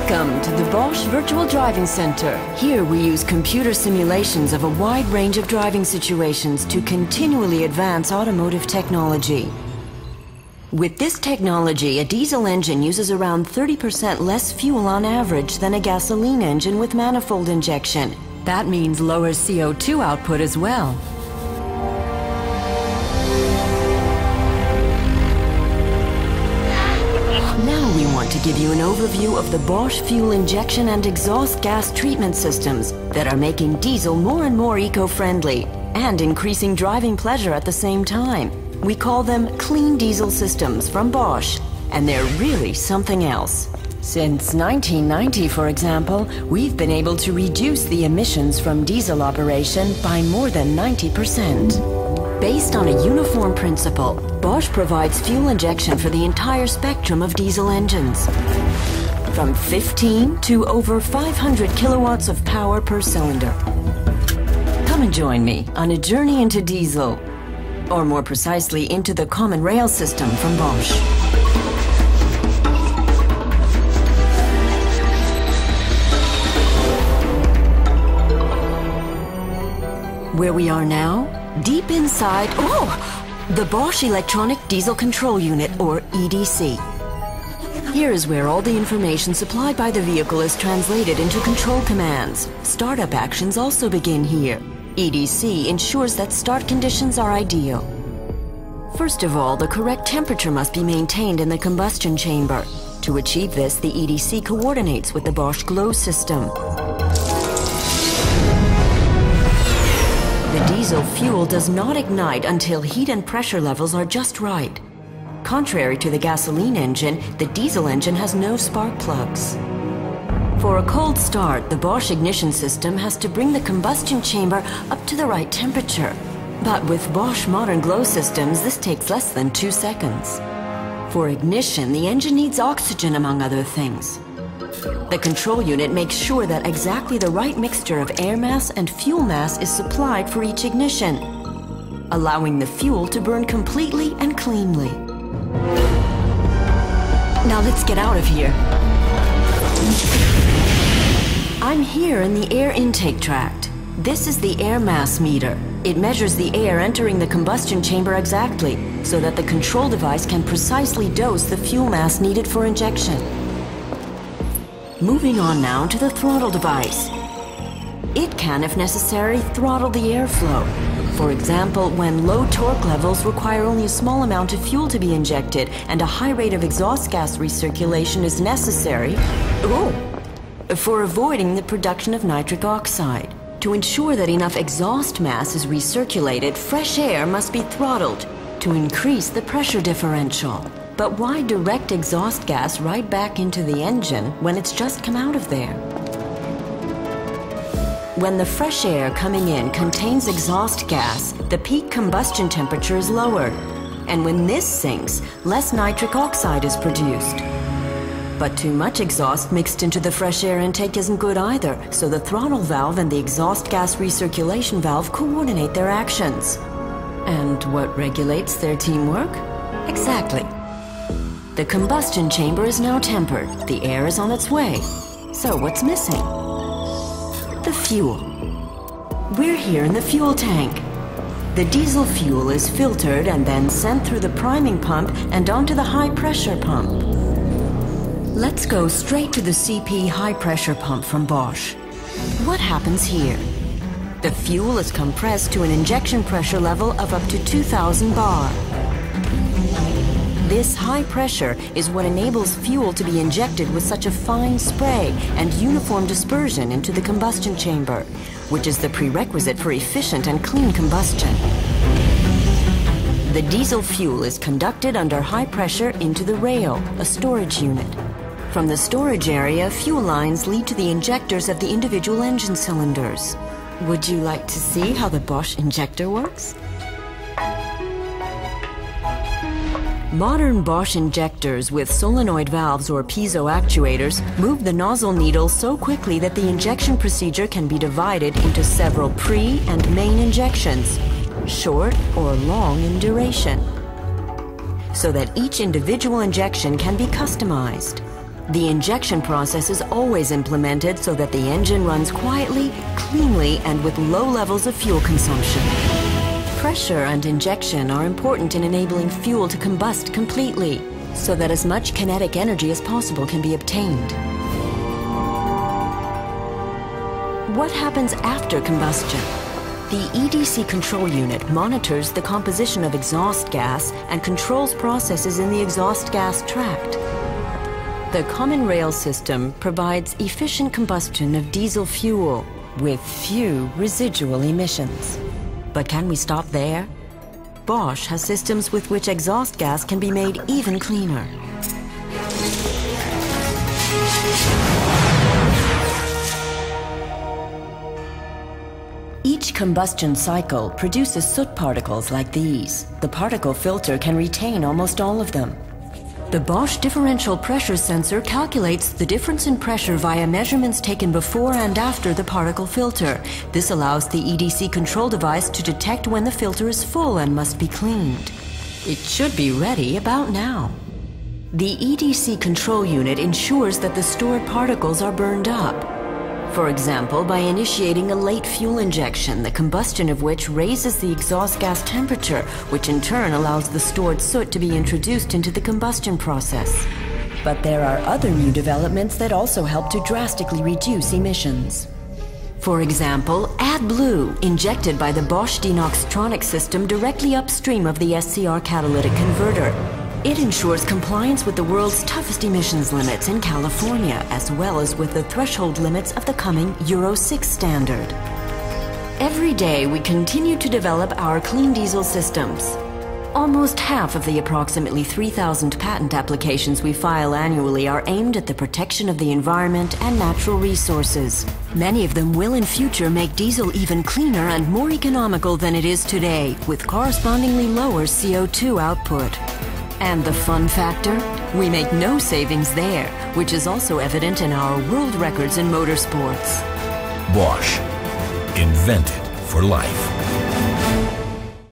Welcome to the Bosch Virtual Driving Center. Here we use computer simulations of a wide range of driving situations to continually advance automotive technology. With this technology, a diesel engine uses around 30% less fuel on average than a gasoline engine with manifold injection. That means lower CO2 output as well. Now we want to give you an overview of the Bosch fuel injection and exhaust gas treatment systems that are making diesel more and more eco-friendly and increasing driving pleasure at the same time. We call them clean diesel systems from Bosch, and they're really something else. Since 1990, for example, we've been able to reduce the emissions from diesel operation by more than 90%. Based on a uniform principle, Bosch provides fuel injection for the entire spectrum of diesel engines, from 15 to over 500 kilowatts of power per cylinder. Come and join me on a journey into diesel, or more precisely into the common rail system from Bosch. Where we are now, deep inside, the Bosch Electronic Diesel Control Unit, or EDC. Here is where all the information supplied by the vehicle is translated into control commands. Startup actions also begin here. EDC ensures that start conditions are ideal. First of all, the correct temperature must be maintained in the combustion chamber. To achieve this, the EDC coordinates with the Bosch Glow system. The diesel fuel does not ignite until heat and pressure levels are just right. Contrary to the gasoline engine, the diesel engine has no spark plugs. For a cold start, the Bosch ignition system has to bring the combustion chamber up to the right temperature. But with Bosch modern glow systems, this takes less than 2 seconds. For ignition, the engine needs oxygen, among other things. The control unit makes sure that exactly the right mixture of air mass and fuel mass is supplied for each ignition, allowing the fuel to burn completely and cleanly. Now let's get out of here. I'm here in the air intake tract. This is the air mass meter. It measures the air entering the combustion chamber exactly, so that the control device can precisely dose the fuel mass needed for injection. Moving on now to the throttle device. It can, if necessary, throttle the airflow. For example, when low torque levels require only a small amount of fuel to be injected and a high rate of exhaust gas recirculation is necessary for avoiding the production of nitric oxide. To ensure that enough exhaust mass is recirculated, fresh air must be throttled to increase the pressure differential. But why direct exhaust gas right back into the engine when it's just come out of there? When the fresh air coming in contains exhaust gas, the peak combustion temperature is lowered. And when this sinks, less nitric oxide is produced. But too much exhaust mixed into the fresh air intake isn't good either, so the throttle valve and the exhaust gas recirculation valve coordinate their actions. And what regulates their teamwork? Exactly. The combustion chamber is now tempered. The air is on its way. So what's missing? The fuel. We're here in the fuel tank. The diesel fuel is filtered and then sent through the priming pump and onto the high pressure pump. Let's go straight to the CP high pressure pump from Bosch. What happens here? The fuel is compressed to an injection pressure level of up to 2000 bar. This high pressure is what enables fuel to be injected with such a fine spray and uniform dispersion into the combustion chamber, which is the prerequisite for efficient and clean combustion. The diesel fuel is conducted under high pressure into the rail, a storage unit. From the storage area, fuel lines lead to the injectors of the individual engine cylinders. Would you like to see how the Bosch injector works? Modern Bosch injectors with solenoid valves or piezo actuators move the nozzle needle so quickly that the injection procedure can be divided into several pre- and main injections, short or long in duration, so that each individual injection can be customized. The injection process is always implemented so that the engine runs quietly, cleanly, and with low levels of fuel consumption. Pressure and injection are important in enabling fuel to combust completely, so that as much kinetic energy as possible can be obtained. What happens after combustion? The EDC control unit monitors the composition of exhaust gas and controls processes in the exhaust gas tract. The common rail system provides efficient combustion of diesel fuel with few residual emissions. But can we stop there? Bosch has systems with which exhaust gas can be made even cleaner. Each combustion cycle produces soot particles like these. The particle filter can retain almost all of them. The Bosch differential pressure sensor calculates the difference in pressure via measurements taken before and after the particle filter. This allows the EDC control device to detect when the filter is full and must be cleaned. It should be ready about now. The EDC control unit ensures that the stored particles are burned up. For example, by initiating a late fuel injection, the combustion of which raises the exhaust gas temperature, which in turn allows the stored soot to be introduced into the combustion process. But there are other new developments that also help to drastically reduce emissions. For example, AdBlue, injected by the Bosch Denoxtronic system directly upstream of the SCR catalytic converter. It ensures compliance with the world's toughest emissions limits in California, as well as with the threshold limits of the coming Euro 6 standard. Every day we continue to develop our clean diesel systems. Almost half of the approximately 3,000 patent applications we file annually are aimed at the protection of the environment and natural resources. Many of them will in future make diesel even cleaner and more economical than it is today, with correspondingly lower CO2 output. And the fun factor? We make no savings there, which is also evident in our world records in motorsports. Bosch. Invented for life.